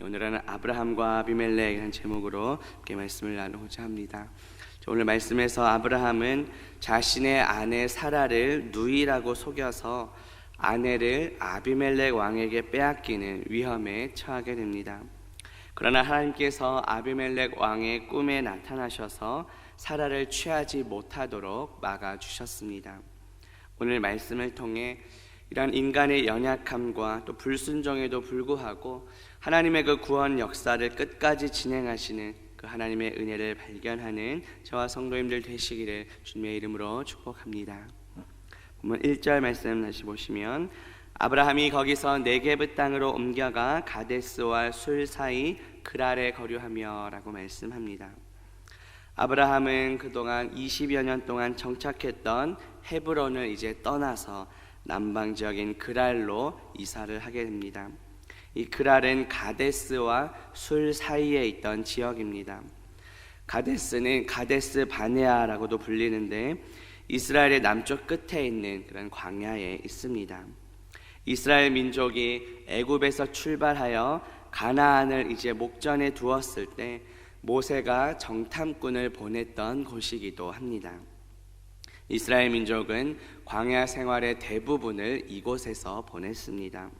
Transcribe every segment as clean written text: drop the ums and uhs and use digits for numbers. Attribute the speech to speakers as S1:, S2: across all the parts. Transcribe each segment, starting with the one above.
S1: 오늘은 아브라함과 아비멜렉이라는 제목으로 함께 말씀을 나누고자 합니다. 오늘 말씀에서 아브라함은 자신의 아내 사라를 누이라고 속여서 아내를 아비멜렉 왕에게 빼앗기는 위험에 처하게 됩니다. 그러나 하나님께서 아비멜렉 왕의 꿈에 나타나셔서 사라를 취하지 못하도록 막아주셨습니다. 오늘 말씀을 통해 이러한 인간의 연약함과 또 불순종에도 불구하고 하나님의 그 구원 역사를 끝까지 진행하시는 그 하나님의 은혜를 발견하는 저와 성도님들 되시기를 주님의 이름으로 축복합니다. 보면 1절 말씀 다시 보시면 아브라함이 거기서 네게브 땅으로 옮겨가 가데스와 술 사이 그랄에 거류하며 라고 말씀합니다. 아브라함은 그동안 20여 년 동안 정착했던 헤브론을 이제 떠나서 남방 지역인 그랄로 이사를 하게 됩니다. 이 그랄은 가데스와 술 사이에 있던 지역입니다. 가데스는 가데스 바네아라고도 불리는데 이스라엘의 남쪽 끝에 있는 그런 광야에 있습니다. 이스라엘 민족이 애굽에서 출발하여 가나안을 이제 목전에 두었을 때 모세가 정탐꾼을 보냈던 곳이기도 합니다. 이스라엘 민족은 광야 생활의 대부분을 이곳에서 보냈습니다.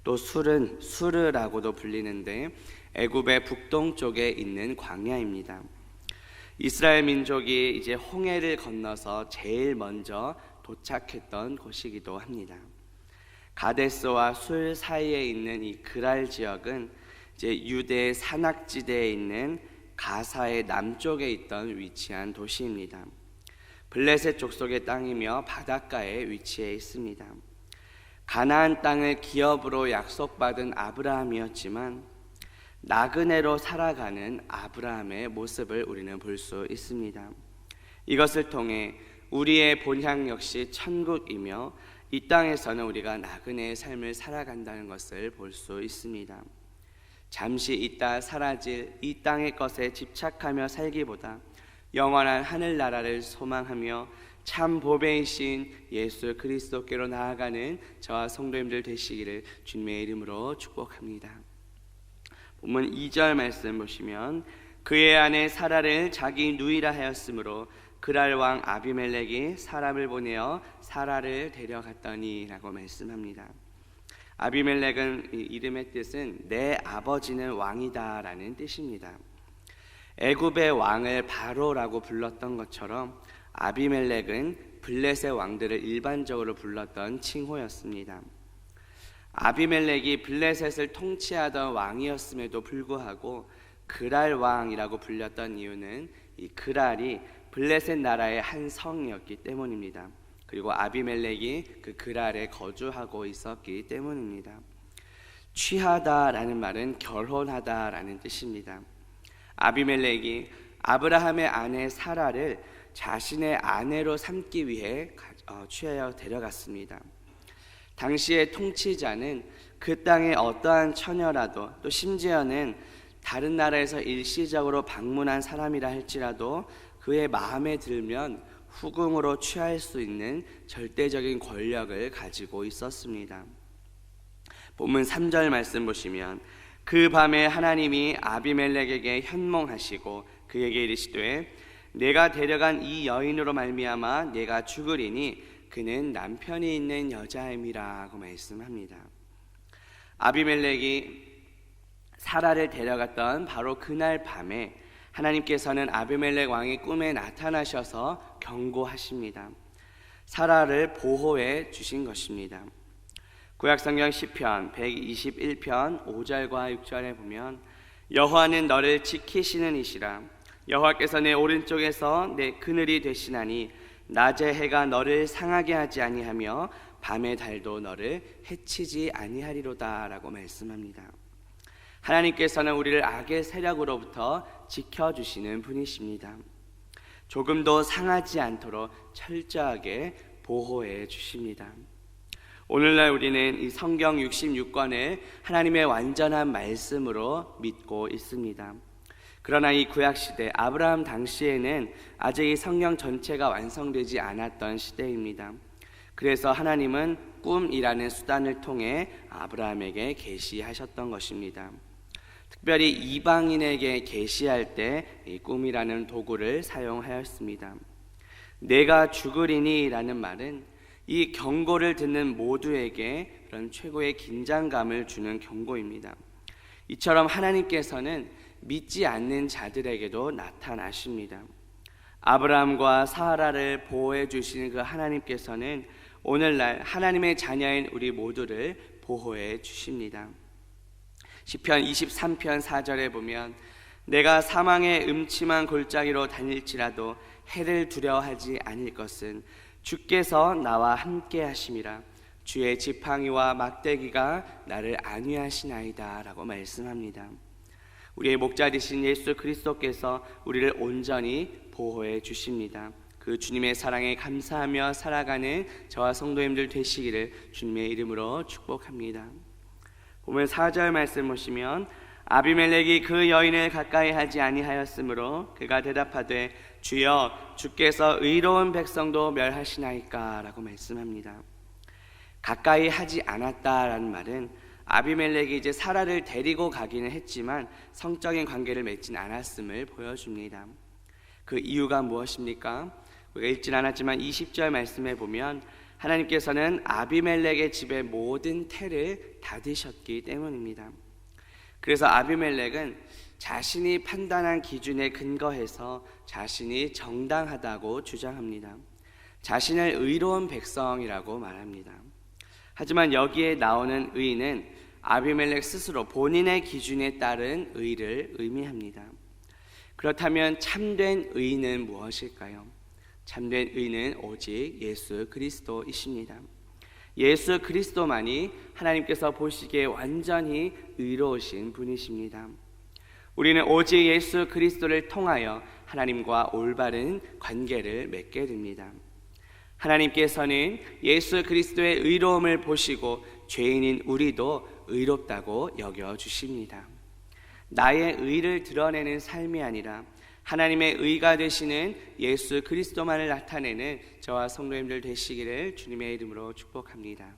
S1: 또 술은 수르라고도 불리는데 애굽의 북동쪽에 있는 광야입니다. 이스라엘 민족이 이제 홍해를 건너서 제일 먼저 도착했던 곳이기도 합니다. 가데스와 술 사이에 있는 이 그랄 지역은 이제 유대 산악지대에 있는 가사의 남쪽에 있던 위치한 도시입니다. 블레셋 족속의 땅이며 바닷가에 위치해 있습니다. 가나안 땅을 기업으로 약속받은 아브라함이었지만 나그네로 살아가는 아브라함의 모습을 우리는 볼 수 있습니다. 이것을 통해 우리의 본향 역시 천국이며 이 땅에서는 우리가 나그네의 삶을 살아간다는 것을 볼 수 있습니다. 잠시 있다 사라질 이 땅의 것에 집착하며 살기보다 영원한 하늘나라를 소망하며 참 보배이신 예수 그리스도께로 나아가는 저와 성도님들 되시기를 주님의 이름으로 축복합니다. 본문 2절 말씀 보시면 그의 아내 사라를 자기 누이라 하였으므로 그랄 왕 아비멜렉이 사람을 보내어 사라를 데려갔더니 라고 말씀합니다. 아비멜렉은 이 이름의 뜻은 내 아버지는 왕이다 라는 뜻입니다. 애굽의 왕을 바로라고 불렀던 것처럼 아비멜렉은 블레셋 왕들을 일반적으로 불렀던 칭호였습니다. 아비멜렉이 블레셋을 통치하던 왕이었음에도 불구하고 그랄 왕이라고 불렸던 이유는 이 그랄이 블레셋 나라의 한 성이었기 때문입니다. 그리고 아비멜렉이 그 그랄에 거주하고 있었기 때문입니다. 취하다라는 말은 결혼하다라는 뜻입니다. 아비멜렉이 아브라함의 아내 사라를 자신의 아내로 삼기 위해 취하여 데려갔습니다. 당시의 통치자는 그 땅의 어떠한 처녀라도 또 심지어는 다른 나라에서 일시적으로 방문한 사람이라 할지라도 그의 마음에 들면 후궁으로 취할 수 있는 절대적인 권력을 가지고 있었습니다. 본문 3절 말씀 보시면 그 밤에 하나님이 아비멜렉에게 현몽하시고 그에게 이르시되 내가 데려간 이 여인으로 말미암아 내가 죽으리니 그는 남편이 있는 여자임이라 고 말씀합니다. 아비멜렉이 사라를 데려갔던 바로 그날 밤에 하나님께서는 아비멜렉 왕의 꿈에 나타나셔서 경고하십니다. 사라를 보호해 주신 것입니다. 구약성경 시편 121편 5절과 6절에 보면 여호와는 너를 지키시는 이시라 여호와께서 내 오른쪽에서 내 그늘이 되시나니 낮의 해가 너를 상하게 하지 아니하며 밤의 달도 너를 해치지 아니하리로다 라고 말씀합니다. 하나님께서는 우리를 악의 세력으로부터 지켜주시는 분이십니다. 조금도 상하지 않도록 철저하게 보호해 주십니다. 오늘날 우리는 이 성경 66권을 하나님의 완전한 말씀으로 믿고 있습니다. 그러나 이 구약시대 아브라함 당시에는 아직 이 성경 전체가 완성되지 않았던 시대입니다. 그래서 하나님은 꿈이라는 수단을 통해 아브라함에게 계시하셨던 것입니다. 특별히 이방인에게 계시할 때 이 꿈이라는 도구를 사용하였습니다. 내가 죽으리니 라는 말은 이 경고를 듣는 모두에게 그런 최고의 긴장감을 주는 경고입니다. 이처럼 하나님께서는 믿지 않는 자들에게도 나타나십니다. 아브라함과 사라를 보호해 주신 그 하나님께서는 오늘날 하나님의 자녀인 우리 모두를 보호해 주십니다. 시편 23편 4절에 보면 내가 사망의 음침한 골짜기로 다닐지라도 해를 두려워하지 않을 것은 주께서 나와 함께 하심이라. 주의 지팡이와 막대기가 나를 안위하시나이다 라고 말씀합니다. 우리의 목자 되신 예수 그리스도께서 우리를 온전히 보호해 주십니다. 그 주님의 사랑에 감사하며 살아가는 저와 성도님들 되시기를 주님의 이름으로 축복합니다. 보면 4절 말씀 보시면 아비멜렉이 그 여인을 가까이 하지 아니하였으므로 그가 대답하되 주여 주께서 의로운 백성도 멸하시나이까 라고 말씀합니다. 가까이 하지 않았다라는 말은 아비멜렉이 이제 사라를 데리고 가기는 했지만 성적인 관계를 맺진 않았음을 보여줍니다. 그 이유가 무엇입니까? 우리가 읽진 않았지만 20절 말씀에 보면 하나님께서는 아비멜렉의 집의 모든 태를 닫으셨기 때문입니다. 그래서 아비멜렉은 자신이 판단한 기준에 근거해서 자신이 정당하다고 주장합니다. 자신을 의로운 백성이라고 말합니다. 하지만 여기에 나오는 의는 아비멜렉 스스로 본인의 기준에 따른 의를 의미합니다. 그렇다면 참된 의는 무엇일까요? 참된 의는 오직 예수 그리스도이십니다. 예수 그리스도만이 하나님께서 보시기에 완전히 의로우신 분이십니다. 우리는 오직 예수 그리스도를 통하여 하나님과 올바른 관계를 맺게 됩니다. 하나님께서는 예수 그리스도의 의로움을 보시고 죄인인 우리도 의롭다고 여겨주십니다. 나의 의를 드러내는 삶이 아니라 하나님의 의가 되시는 예수 그리스도만을 나타내는 저와 성도님들 되시기를 주님의 이름으로 축복합니다.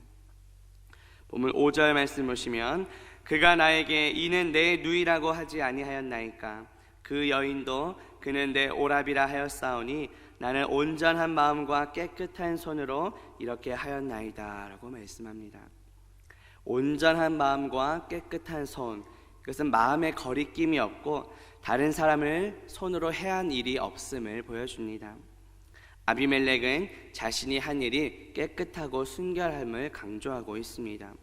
S1: 본문 5절 말씀 보시면 그가 나에게 이는 내 누이라고 하지 아니하였나이까 그 여인도 그는 내 오라비라 하였사오니 나는 온전한 마음과 깨끗한 손으로 이렇게 하였나이다 라고 말씀합니다. 온전한 마음과 깨끗한 손, 그것은 마음에 거리낌이 없고 다른 사람을 손으로 해한 일이 없음을 보여줍니다. 아비멜렉은 자신이 한 일이 깨끗하고 순결함을 강조하고 있습니다.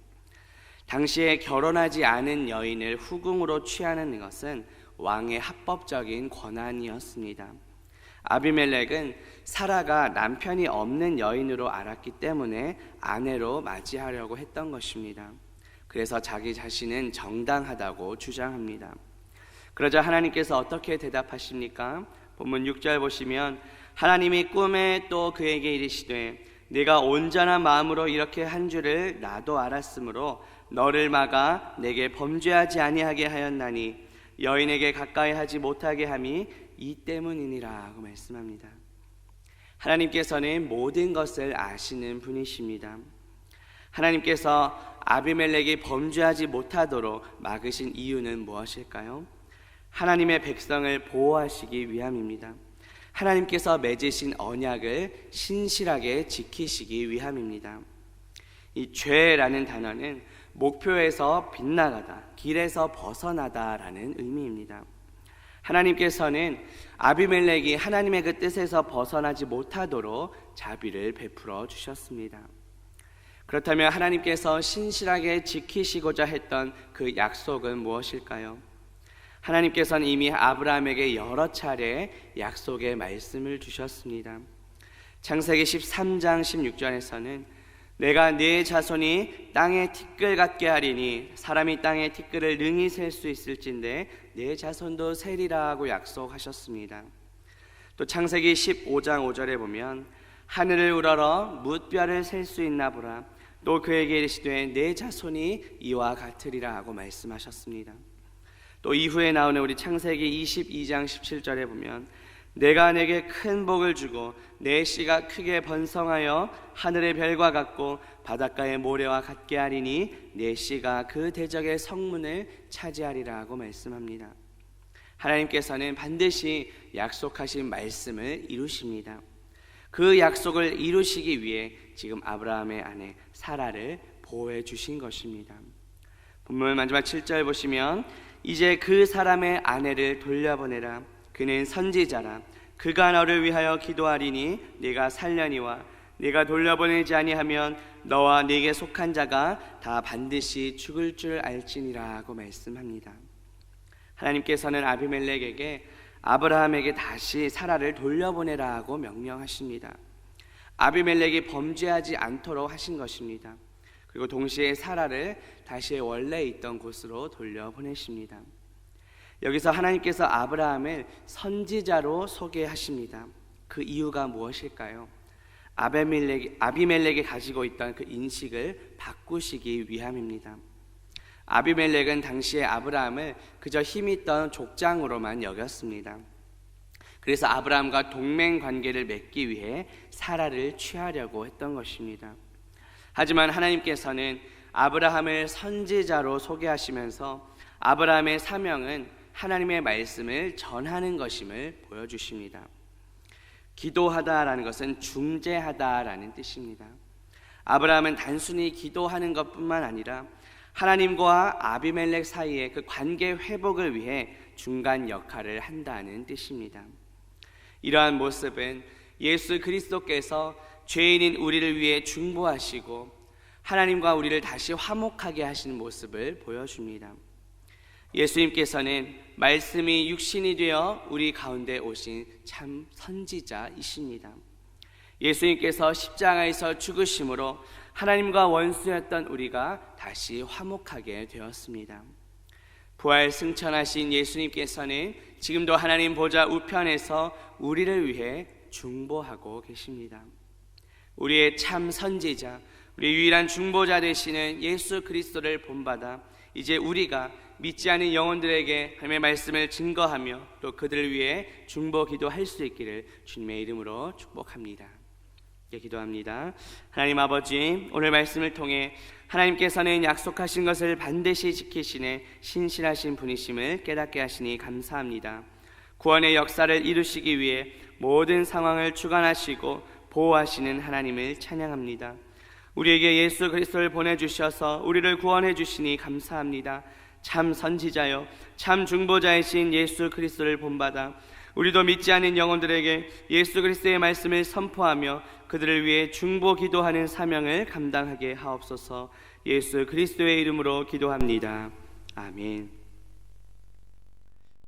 S1: 당시에 결혼하지 않은 여인을 후궁으로 취하는 것은 왕의 합법적인 권한이었습니다. 아비멜렉은 사라가 남편이 없는 여인으로 알았기 때문에 아내로 맞이하려고 했던 것입니다. 그래서 자기 자신은 정당하다고 주장합니다. 그러자 하나님께서 어떻게 대답하십니까? 본문 6절 보시면 하나님이 꿈에 또 그에게 이르시되 네가 온전한 마음으로 이렇게 한 줄을 나도 알았으므로 너를 막아 내게 범죄하지 아니하게 하였나니 여인에게 가까이 하지 못하게 함이 이 때문이니라 하고 말씀합니다. 하나님께서는 모든 것을 아시는 분이십니다. 하나님께서 아비멜렉이 범죄하지 못하도록 막으신 이유는 무엇일까요? 하나님의 백성을 보호하시기 위함입니다. 하나님께서 맺으신 언약을 신실하게 지키시기 위함입니다. 이 죄라는 단어는 목표에서 빗나가다, 길에서 벗어나다라는 의미입니다. 하나님께서는 아비멜렉이 하나님의 그 뜻에서 벗어나지 못하도록 자비를 베풀어 주셨습니다. 그렇다면 하나님께서 신실하게 지키시고자 했던 그 약속은 무엇일까요? 하나님께서는 이미 아브라함에게 여러 차례 약속의 말씀을 주셨습니다. 창세기 13장 16절에서는 내가 네 자손이 땅의 티끌 같게 하리니 사람이 땅의 티끌을 능히 셀 수 있을진데 네 자손도 세리라 하고 약속하셨습니다. 또 창세기 15장 5절에 보면 하늘을 우러러 뭇별을 셀 수 있나 보라. 또 그에게 이르시되 네 자손이 이와 같으리라 하고 말씀하셨습니다. 또 이후에 나오는 우리 창세기 22장 17절에 보면 내가 내게 큰 복을 주고 내 씨가 크게 번성하여 하늘의 별과 같고 바닷가의 모래와 같게 하리니 내 씨가 그 대적의 성문을 차지하리라 고 말씀합니다. 하나님께서는 반드시 약속하신 말씀을 이루십니다. 그 약속을 이루시기 위해 지금 아브라함의 아내 사라를 보호해 주신 것입니다. 본문 마지막 7절 보시면 이제 그 사람의 아내를 돌려보내라. 그는 선지자라. 그가 너를 위하여 기도하리니 네가 살려니와 네가 돌려보내지 아니하면 너와 네게 속한 자가 다 반드시 죽을 줄 알지니라 하고 말씀합니다. 하나님께서는 아비멜렉에게 아브라함에게 다시 사라를 돌려보내라 하고 명령하십니다. 아비멜렉이 범죄하지 않도록 하신 것입니다. 그리고 동시에 사라를 다시 원래 있던 곳으로 돌려보내십니다. 여기서 하나님께서 아브라함을 선지자로 소개하십니다. 그 이유가 무엇일까요? 아비멜렉이 가지고 있던 그 인식을 바꾸시기 위함입니다. 아비멜렉은 당시에 아브라함을 그저 힘있던 족장으로만 여겼습니다. 그래서 아브라함과 동맹 관계를 맺기 위해 사라를 취하려고 했던 것입니다. 하지만 하나님께서는 아브라함을 선지자로 소개하시면서 아브라함의 사명은 하나님의 말씀을 전하는 것임을 보여주십니다. 기도하다라는 것은 중재하다라는 뜻입니다. 아브라함은 단순히 기도하는 것뿐만 아니라 하나님과 아비멜렉 사이의 그 관계 회복을 위해 중간 역할을 한다는 뜻입니다. 이러한 모습은 예수 그리스도께서 죄인인 우리를 위해 중보하시고 하나님과 우리를 다시 화목하게 하시는 모습을 보여줍니다. 예수님께서는 말씀이 육신이 되어 우리 가운데 오신 참 선지자이십니다. 예수님께서 십자가에서 죽으심으로 하나님과 원수였던 우리가 다시 화목하게 되었습니다. 부활 승천하신 예수님께서는 지금도 하나님 보좌 우편에서 우리를 위해 중보하고 계십니다. 우리의 참 선지자, 우리 유일한 중보자 되시는 예수 그리스도를 본받아 이제 우리가 믿지 않은 영혼들에게 하나님의 말씀을 증거하며 또 그들을 위해 중보 기도할 수 있기를 주님의 이름으로 축복합니다. 기도합니다. 하나님 아버지, 오늘 말씀을 통해 하나님께서는 약속하신 것을 반드시 지키시는 신실하신 분이심을 깨닫게 하시니 감사합니다. 구원의 역사를 이루시기 위해 모든 상황을 주관하시고 보호하시는 하나님을 찬양합니다. 우리에게 예수 그리스도를 보내주셔서 우리를 구원해 주시니 감사합니다. 참 선지자여 참 중보자이신 예수 그리스도를 본받아 우리도 믿지 않는 영혼들에게 예수 그리스도의 말씀을 선포하며 그들을 위해 중보 기도하는 사명을 감당하게 하옵소서. 예수 그리스도의 이름으로 기도합니다. 아멘.